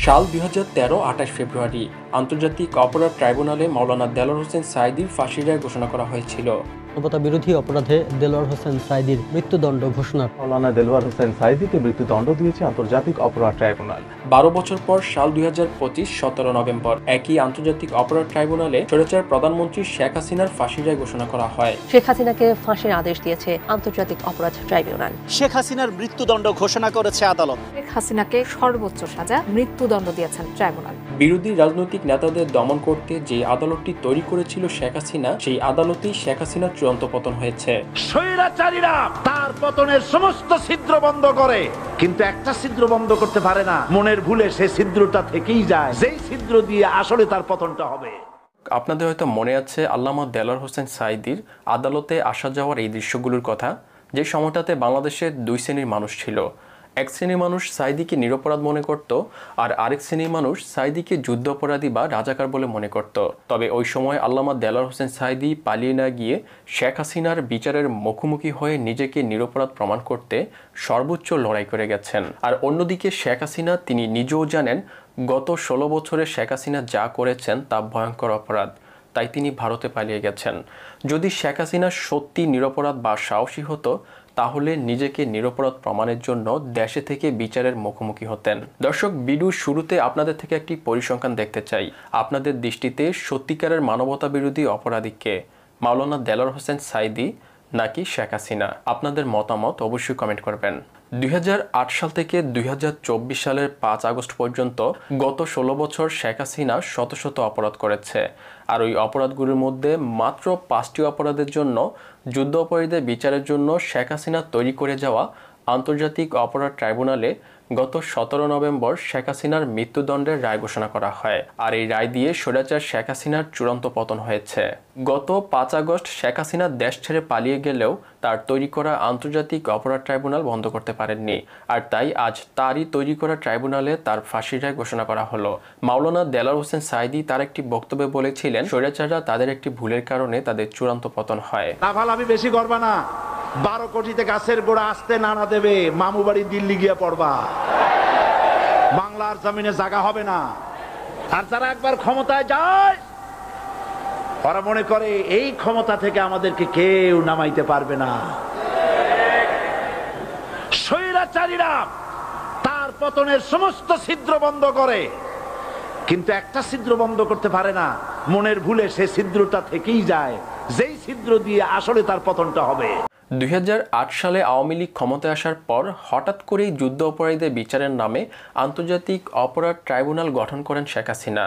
সাল ২০১৩ ২৮ ফেব্রুয়ারি আন্তর্জাতিক অপরাধ ট্রাইব্যুনালে মাওলানা দেলোয়ার হোসেন সাঈদীর ফাঁসির রায় ঘোষণা করা হয়েছিল। মানবতা বিরোধী অপরাধে দেলোয়ার হোসেন সাঈদীর মৃত্যুদণ্ড ঘোষণা। মাওলানা দেলোয়ার হোসেন সাঈদীকে মৃত্যুদণ্ড দিয়েছে আন্তর্জাতিক অপরাধ ট্রাইব্যুনাল। ১২ বছর পর সাল ২০২৫ ১৭ নভেম্বর একই আন্তর্জাতিক অপরাধ ট্রাইব্যুনালে স্বৈরাচার প্রধানমন্ত্রী শেখ হাসিনার ফাঁসির রায় ঘোষণা করা হয়। শেখ হাসিনাকে ফাঁসির আদেশ দিয়েছে আন্তর্জাতিক অপরাধ ট্রাইব্যুনাল। শেখ হাসিনার মৃত্যুদণ্ড ঘোষণা করেছে আদালত। শেখ হাসিনাকে সর্বোচ্চ সাজা মৃত্যুদণ্ড দিয়েছেন ট্রাইব্যুনাল। বিরোধী রাজনৈতিক নেতাদের দমন করতে যে আদালতটি তৈরি করেছিল শেখ হাসিনা, সেই আদালতেই শেখ হাসিনার চূড়ান্ত পতন হয়েছে। স্বৈরাচারীরা তার পতনের সমস্ত ছিদ্র বন্ধ করে, কিন্তু একটা ছিদ্র বন্ধ করতে পারে না। মনের ভুলে সে ছিদ্রটা থেকেই যায়, যেই ছিদ্র দিয়ে আসলে তার পতনটা হবে। আপনাদের হয়তো মনে আছে আল্লামা দেলোয়ার হোসেন সাঈদীর আদালতে আসা যাওয়ার এই দৃশ্যগুলোর কথা, যে সময়টাতে বাংলাদেশের দুই শ্রেণীর মানুষ ছিল। এক শ্রেণীর মানুষ সাঈদীকে নিরপরাধ মনে করত, আর আরেক শ্রেণীর মানুষ সাঈদীকে যুদ্ধ অপরাধী বা রাজাকার বলে মনে করত। তবে ওই সময় আল্লামা দেলোয়ার হোসেন সাঈদী পালিয়ে না গিয়ে শেখ হাসিনার বিচারের মুখোমুখি হয়ে নিজেকে নিরপরাধ প্রমাণ করতে সর্বোচ্চ লড়াই করে গেছেন। আর অন্যদিকে শেখ হাসিনা, তিনি নিজেও জানেন গত ১৬ বছরে শেখ হাসিনা যা করেছেন তা ভয়ঙ্কর অপরাধ, তাই তিনি ভারতে পালিয়ে গেছেন। যদি শেখ হাসিনা সত্যি নিরপরাধ বা সাহসী হতো, তাহলে নিজেকে নিরপরাধ প্রমাণের জন্য দেশে থেকে বিচারের মুখোমুখি হতেন। দর্শক, ভিডিওর শুরুতে আপনাদের থেকে একটি পরিসংখ্যান দেখতে চাই। আপনাদের দৃষ্টিতে সত্যিকারের মানবতা বিরোধী অপরাধী কে, মাওলানা দেলোয়ার হোসেন সাঈদী নাকি শেখ হাসিনা? আপনাদের মতামত অবশ্যই কমেন্ট করবেন। ২০০৮ সাল থেকে ২০২৪ সালের ৫ আগস্ট পর্যন্ত গত ১৬ বছর শেখ হাসিনা শত শত অপরাধ করেছে। আর ওই অপরাধগুলোর মধ্যে মাত্র ৫টি অপরাধের জন্য যুদ্ধ অপরাধীদের বিচারের জন্য শেখ হাসিনা তৈরি করে যাওয়া আন্তর্জাতিক অপরাধ ট্রাইব্যুনালে গত ১৭ নভেম্বর শেখ হাসিনার মৃত্যুদণ্ডের রায় ঘোষণা করা হয়। আর এই রায় দিয়ে স্বৈরাচার শেখ হাসিনার চূড়ান্ত পতন হয়েছে। গত ৫ আগস্ট শেখ হাসিনা দেশ ছেড়ে পালিয়ে গেলেও তার তৈরি করা আন্তর্জাতিক অপরাধ ট্রাইব্যুনাল বন্ধ করতে পারেননি। আর তাই আজ তারই তৈরি করা ট্রাইব্যুনালে তার ফাঁসির রায় ঘোষণা করা হলো। মাওলানা দেলোয়ার হোসেন সাঈদী তার একটি বক্তব্যে বলেছিলেন, স্বৈরাচাররা তাদের একটি ভুলের কারণে তাদের চূড়ান্ত পতন হয়। লাফালাফি বেশি করবা না, ১২ কোটিতে গাছের গোড়া আসতে নানা দেবে, মামু বাড়ি দিল্লি গিয়ে পড়বা, বাংলার জমিনে জায়গা হবে না। আর যারা একবার ক্ষমতায় যায়, ওরা মনে করে এই ক্ষমতা থেকে আমাদেরকে কেউ নামাইতে পারবে না। স্বৈরাচারীরা তার পতনের সমস্ত ছিদ্র বন্ধ করে, কিন্তু একটা ছিদ্র বন্ধ করতে পারে না। মনের ভুলে সে ছিদ্রটা থেকেই যায়, যেই ছিদ্র দিয়ে আসলে তার পতনটা হবে। ২০০৮ সালে আওয়ামী লীগ ক্ষমতায় আসার পর হঠাৎ করেই যুদ্ধ অপরাধীদের বিচারের নামে আন্তর্জাতিক অপরাধ ট্রাইব্যুনাল গঠন করেন শেখ হাসিনা,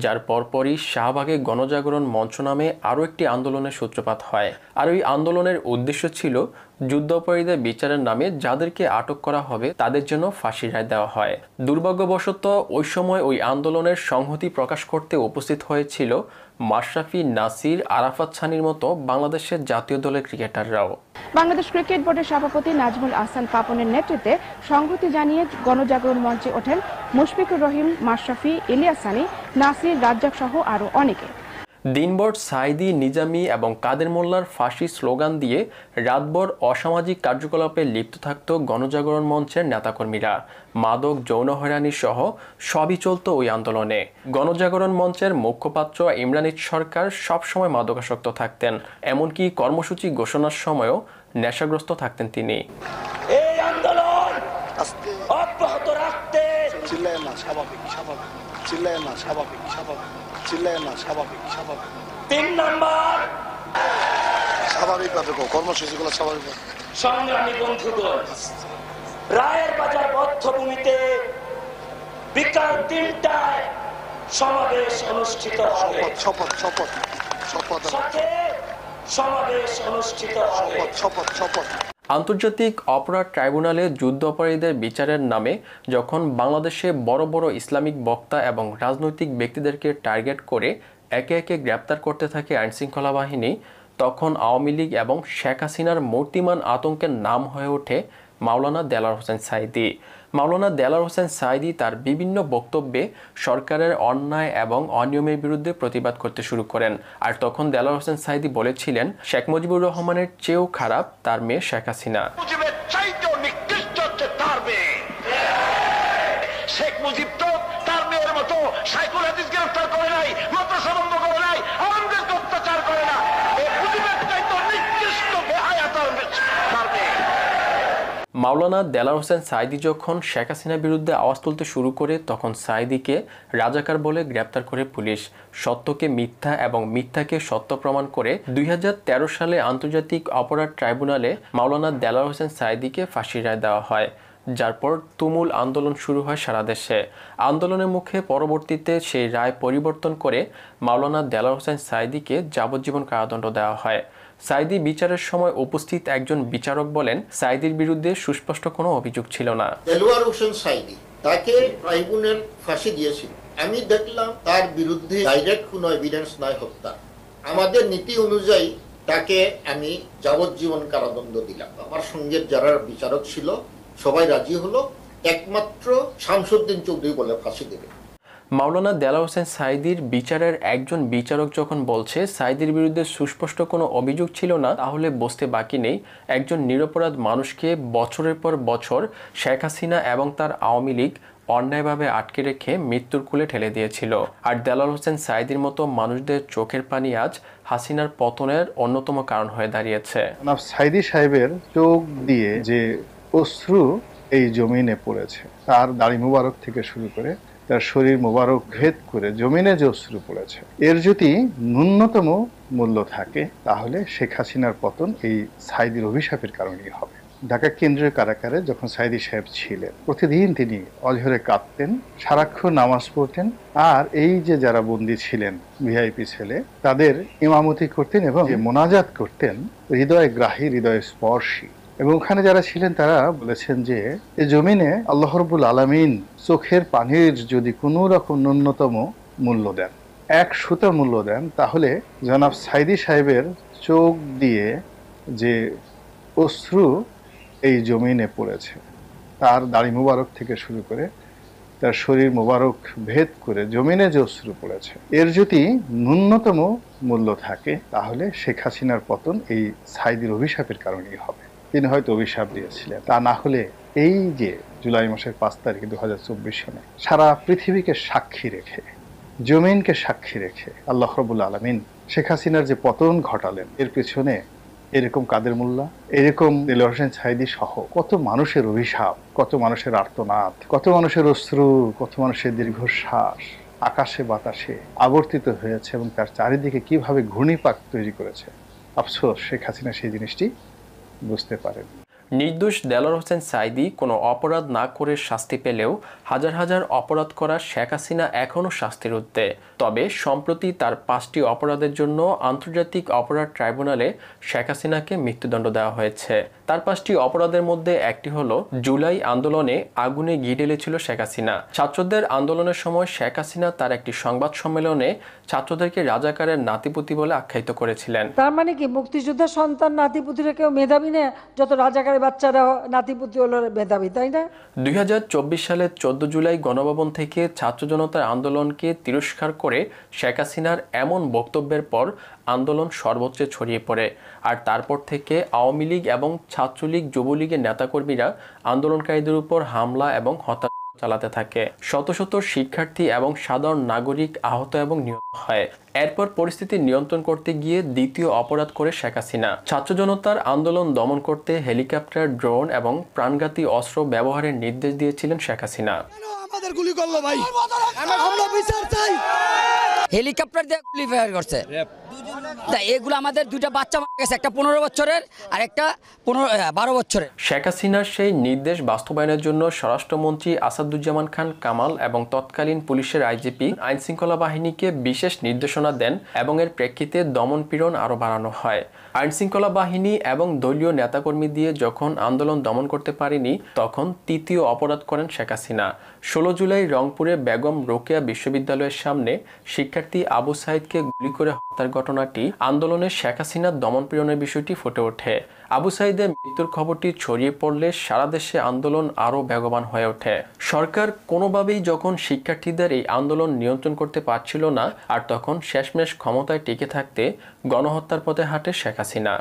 যার পরপরই শাহবাগে গণজাগরণ মঞ্চ নামে আরও একটি আন্দোলনের সূত্রপাত হয়। আর ওই আন্দোলনের উদ্দেশ্য ছিল যুদ্ধ অপরাধীদের বিচারের নামে যাদেরকে আটক করা হবে তাদের জন্য ফাঁসির রায় দেওয়া হয়। দুর্ভাগ্যবশত ওই সময় ওই আন্দোলনের সংহতি প্রকাশ করতে উপস্থিত হয়েছিল মাশরাফি, নাসির, আরাফাত সানির মতো বাংলাদেশের জাতীয় দলের ক্রিকেটাররাও। বাংলাদেশ ক্রিকেট বোর্ডের সভাপতি নাজমুল আহসান পাপনের নেতৃত্বে সংহতি জানিয়ে গণজাগরণ মঞ্চে ওঠেন মুশফিকুর রহিম, মাশরাফি, ইলিয়াস সানি, নাসির, রাজ্জাক সহ আরও অনেকে। দিনভর সাঈদী, নিজামী এবং কাদের মোল্লার ফাঁসি স্লোগান দিয়ে রাতভর অসামাজিক কার্যকলাপে লিপ্ত থাকত গণজাগরণ মঞ্চের নেতাকর্মীরা। মাদক, যৌন হয়রানি সহ সবই চলত ওই আন্দোলনে। গণজাগরণ মঞ্চের মুখপাত্র ইমরান সরকার সবসময় মাদকাসক্ত থাকতেন, এমনকি কর্মসূচি ঘোষণার সময়ও নেশাগ্রস্ত থাকতেন তিনি। এই আন্দোলন অব্যাহত রাখতে চিল্লায় না, স্বাভাবিক স্বাভাবিক, চিল্লায় না, স্বাভাবিক স্বাভাবিক, চিল্লায় না, স্বাভাবিক স্বাভাবিক। ৩ নম্বর, স্বাভাবিকভাবে কর্মসূচিগুলো স্বাভাবিক। সংগ্রামী বন্ধুগণ, রায়ের বাজার বদ্ধভূমিতে বিকাল ৩টায় সমাবেশ অনুষ্ঠিত হবে। শপথ শপথ শপথ সাথে সমাবেশ অনুষ্ঠিত হবে। শপথ শপথ। আন্তর্জাতিক অপরাধ ট্রাইব্যুনালে যুদ্ধ অপরাধীদের বিচারের নামে যখন বাংলাদেশে বড় বড় ইসলামিক বক্তা এবং রাজনৈতিক ব্যক্তিদেরকে টার্গেট করে একে একে গ্রেপ্তার করতে থাকে আইনশৃঙ্খলা বাহিনী, তখন আওয়ামী লীগ এবং শেখ হাসিনার মূর্তিমান আতঙ্কের নাম হয়ে ওঠে মাওলানা দেলোয়ার হোসেন সাঈদী। মাওলানা দেলোয়ার হোসেন সাঈদী তার বিভিন্ন বক্তব্যে সরকারের অন্যায় এবং অনিয়মের বিরুদ্ধে প্রতিবাদ করতে শুরু করেন। আর তখন দেলোয়ার হোসেন সাঈদী বলেছিলেন, শেখ মুজিবুর রহমানের চেয়েও খারাপ তার মেয়ে শেখ হাসিনা। শেখ মুজিব তো মেয়ের মতো সাইকুল হাদিস গ্রেফতার করে নাই, মাদ্রাসা বন্ধ করে নাই, আলেমদেরকে অত্যাচার করে না। এই প্রতিবাদটাই তো নিকৃষ্ট বেহায়াতার কারণে। মাওলানা দেলাওয়ার হোসেন সাঈদী যখন শেখ হাসিনার বিরুদ্ধে আওয়াজ তুলতে শুরু করে তখন সাঈদীকে রাজাকার বলে গ্রেপ্তার করে পুলিশ। সত্যকে মিথ্যা এবং মিথ্যাকে সত্য প্রমাণ করে 2013 সালে আন্তর্জাতিক অপরাধ ট্রাইব্যুনালে মাওলানা দেলাওয়ার হোসেন সাঈদীকে ফাঁসির রায় দেওয়া হয়, যার পর তুমুল আন্দোলন শুরু হয় সারা দেশে। আন্দোলনের মুখে পরবর্তীতে সেই রায় পরিবর্তন করে মাওলানা দেলাওয়ার হোসেন সাঈদীকে যাবজ্জীবন কারাদণ্ড দেওয়া হয়। সাঈদী বিচারের সময় উপস্থিত একজন বিচারক বলেন, সাঈদীর বিরুদ্ধে সুস্পষ্ট কোনো অভিযোগ ছিল না। দেলোয়ার হোসেন সাঈদী তাকে ট্রাইব্যুনাল ফাঁসি দিয়েছিল। আমি দেখলাম তার বিরুদ্ধে ডাইরেক্ট কোনো এভিডেন্স নাই হত্যা। আমাদের নীতি অনুযায়ী তাকে আমি যাবজ্জীবন কারাদণ্ড দিলাম। আমার সঙ্গে যারা বিচারক ছিল সবাই রাজি হলো, একমাত্র শামসুদ্দিন চৌধুরী বলে ফাঁসি দেবে। মাওলানা দেলাওয়ার হোসেন সাঈদীর বিচারের একজন বিচারক যখন বলছে সাঈদীর বিরুদ্ধে সুস্পষ্ট কোনো অভিযোগ ছিল না, তাহলে বুঝতে বাকি নেই একজন নিরপরাধ মানুষকে বছরের পর বছর শেখ হাসিনা এবং তার আওয়ামী লীগ অন্যায়ভাবে আটকে রেখে মৃত্যুর কোলে ঠেলে দিয়েছিল। আর দেলাওয়ার হোসেন সাঈদীর মতো মানুষদের চোখের পানি আজ হাসিনার পতনের অন্যতম কারণ হয়ে দাঁড়িয়েছে। সাঈদী সাহেবের চোখ দিয়ে যে অশ্রু এই জমিনে পড়েছে, তার দাড়ি মুবারক থেকে শুরু করে তার শরীর মোবারক ভেদ করে জমিনে যে অশ্রু পড়েছে, এর যদি ন্যূনতম মূল্য থাকে তাহলে শেখ হাসিনার পতন এই সাঈদীর অভিশাপের কারণেই হবে। ঢাকা কেন্দ্রীয় কারাগারে যখন সাঈদী সাহেব ছিলেন, প্রতিদিন তিনি অঝরে কাঁদতেন, সারাক্ষণ নামাজ পড়তেন, আর এই যে যারা বন্দী ছিলেন ভিআইপি ছেলে, তাদের ইমামতি করতেন এবং মোনাজাত করতেন হৃদয় গ্রাহী, হৃদয় স্পর্শী। এবং ওখানে যারা ছিলেন তারা বলেছেন যে এই জমিনে আল্লাহ রাব্বুল আলামিন চোখের পানির যদি কোনো রকম ন্যূনতম মূল্য দেন, এক সুতা মূল্য দেন, তাহলে জনাব সাঈদী সাহেবের চোখ দিয়ে যে অশ্রু এই জমিনে পড়েছে, তার দাড়ি মুবারক থেকে শুরু করে তার শরীর মোবারক ভেদ করে জমিনে যে অশ্রু পড়েছে, এর যদি ন্যূনতম মূল্য থাকে তাহলে শেখ হাসিনার পতন এই সাঈদীর অভিশাপের কারণেই হবে। তিনি হয়তো অভিশাপ দিয়েছিলেন, তা না হলে এই যে জুলাই মাসের 5 তারিখে 2024 সনে সারা পৃথিবীকে সাক্ষী রেখে, জমিনকে সাক্ষী রেখে আল্লাহ রাব্বুল আলামিন শেখ হাসিনার যে পতন ঘটালেন, এর পেছনে এরকম কাদের মোল্লা, এরকম দেলোয়ার হোসেন সাঈদী সহ কত মানুষের অভিশাপ, কত মানুষের আর্তনাদ, কত মানুষের অশ্রু, কত মানুষের দীর্ঘশ্বাস আকাশে বাতাসে আবর্তিত হয়েছে এবং তার চারিদিকে কিভাবে ঘূর্ণিপাক তৈরি করেছে। আফসোস শেখ হাসিনা সেই জিনিসটি বুঝতে পারেন। নির্দোষ দেলাওয়ার হোসেন সাঈদী কোনো অপরাধ না করে শাস্তি পেলেও হাজার হাজার অপরাধ করা শেখ হাসিনা এখনও শাস্তির ঊর্ধ্বে। তবে সম্প্রতি তার 5টি অপরাধের জন্য আন্তর্জাতিক অপরাধ ট্রাইব্যুনালে শেখ হাসিনাকে মৃত্যুদণ্ড দেওয়া হয়েছে। তার 5টি অপরাধের মধ্যে একটি হলো জুলাই আন্দোলনে আগুনে ঘি ঢেলেছিল শেখ হাসিনা। ছাত্রদের আন্দোলনের সময় শেখ হাসিনা তার একটি সংবাদ সম্মেলনে ছাত্রদেরকে রাজাকারের নাতিপুতি বলে আখ্যায়িত করেছিলেন। তার মানে কি মুক্তিযোদ্ধার সন্তান নাতিপুতিরা কেউ মেধাবী না, যত রাজাকারের বাচ্চারা নাতিপুতি হলো মেধাবী, তাই না? 2024 সালের 14 জুলাই গণভবন থেকে ছাত্র জনতার আন্দোলনকে তিরস্কার করে শেখ হাসিনার এমন বক্তব্যের পর আন্দোলন সর্বোচ্চে ছড়িয়ে পড়ে। আর তারপর থেকে আওয়ামী লীগ এবং ছাত্রলীগ, যুবলীগের নেতাকর্মীরা আন্দোলনকারীদের উপর হামলা এবং হত্যা চালাতে থাকে। শত শত শিক্ষার্থী এবং সাধারণ নাগরিক আহত এবং নিহত হয়। এরপর পরিস্থিতি নিয়ন্ত্রণ করতে গিয়ে দ্বিতীয় অপরাধ করে শেখ হাসিনা। ছাত্র জনতার আন্দোলন দমন করতে হেলিকপ্টার, ড্রোন এবং প্রাণঘাতী অস্ত্র ব্যবহারের নির্দেশ দিয়েছিলেন শেখ হাসিনা। আমাদের গুলি করলো ভাই, আমরা বিচার চাই। হেলিকপ্টার দিয়ে গুলি ফায়ার করছে। এগুলো আমাদের দুইটা বাচ্চা মারা গেছে, একটা 15 বছরের আর একটা 12 বছরের। শেখ হাসিনার সেই নির্দেশ বাস্তবায়নের জন্য স্বরাষ্ট্রমন্ত্রী আসাদুজ্জামান খান কামাল এবং তৎকালীন পুলিশের আইজিপি আইন শৃঙ্খলা বাহিনীকে বিশেষ নির্দেশনা দেন এবং এর প্রেক্ষিতে দমন পীড়ন আরও বাড়ানো হয়। আইন শৃঙ্খলা বাহিনী এবং দলীয় নেতাকর্মী দিয়ে যখন আন্দোলন দমন করতে পারেনি, তখন তৃতীয় অপরাধ করেন শেখ হাসিনা। 16 জুলাই রংপুরে বেগম রোকেয়া বিশ্ববিদ্যালয়ের সামনে শিক্ষার্থী আবু সাইদকে গুলি করে হত্যার ঘটনাটি আন্দোলনে শেখ হাসিনার দমন পীড়নের বিষয়টি ফুটে ওঠে। আবু সাঈদের মৃত্যুর খবরটি ছড়িয়ে পড়লে সারা দেশে আন্দোলন আরও বেগবান হয়ে ওঠে। সরকার কোনোভাবেই যখন শিক্ষার্থীদের এই আন্দোলন নিয়ন্ত্রণ করতে পারছিল না, আর তখন শেষমেশ ক্ষমতায় টিকে থাকতে গণহত্যার পথে হাঁটে শেখ হাসিনা।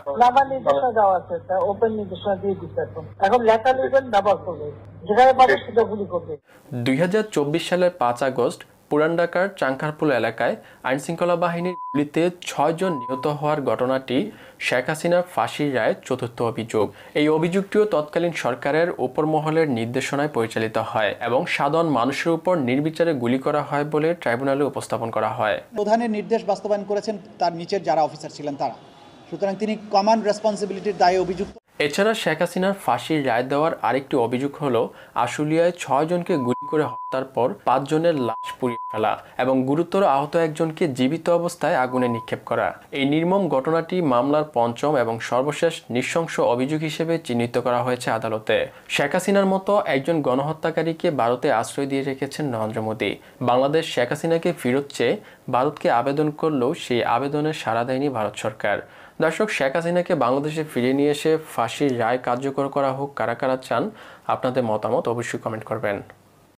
2024 সালের 5 আগস্ট পুরান ঢাকার চাংখারপুল এলাকায় আইনশৃঙ্খলা বাহিনীর গুলিতে 6 জন নিহত হওয়ার ঘটনাটি শেখ হাসিনার ফাঁসির রায়ের চতুর্থ অভিযোগ। এই অভিযোগটিও তৎকালীন সরকারের উপর মহলের নির্দেশনায় পরিচালিত হয় এবং সাধারণ মানুষের উপর নির্বিচারে গুলি করা হয় বলে ট্রাইব্যুনালে উপস্থাপন করা হয়। প্রধানের নির্দেশ বাস্তবায়ন করেছেন তার নিচের যারা অফিসার ছিলেন তারা, সুতরাং তিনি কমান্ড রেসপন্সিবিলিটির দায়ে অভিযুক্ত। এছাড়া শেখ হাসিনার ফাঁসির রায় দেওয়ার আরেকটি অভিযোগ হলো আশুলিয়ায় 6 জনকে গুলি করে হত্যার পর 5 জনের লাশ পুড়িয়ে ফেলা এবং গুরুতর আহত একজনকে জীবিত অবস্থায় আগুনে নিক্ষেপ করা। এই নির্মম ঘটনাটি মামলার পঞ্চম এবং সর্বশেষ নৃশংস অভিযোগ হিসেবে চিহ্নিত করা হয়েছে আদালতে। শেখ হাসিনার মতো একজন গণহত্যাকারীকে ভারতে আশ্রয় দিয়ে রেখেছেন নরেন্দ্র মোদী। বাংলাদেশ শেখ হাসিনাকে ফেরত চেয়ে ভারতকে আবেদন করলেও সেই আবেদনে সাড়া দেয়নি ভারত সরকার। দর্শক, শেখ হাসিনাকে বাংলাদেশে ফিরিয়ে নিয়ে এসে ফাঁসির রায় কার্যকর করা হোক, কারা কারা চান? আপনাদের মতামত অবশ্যই কমেন্ট করবেন।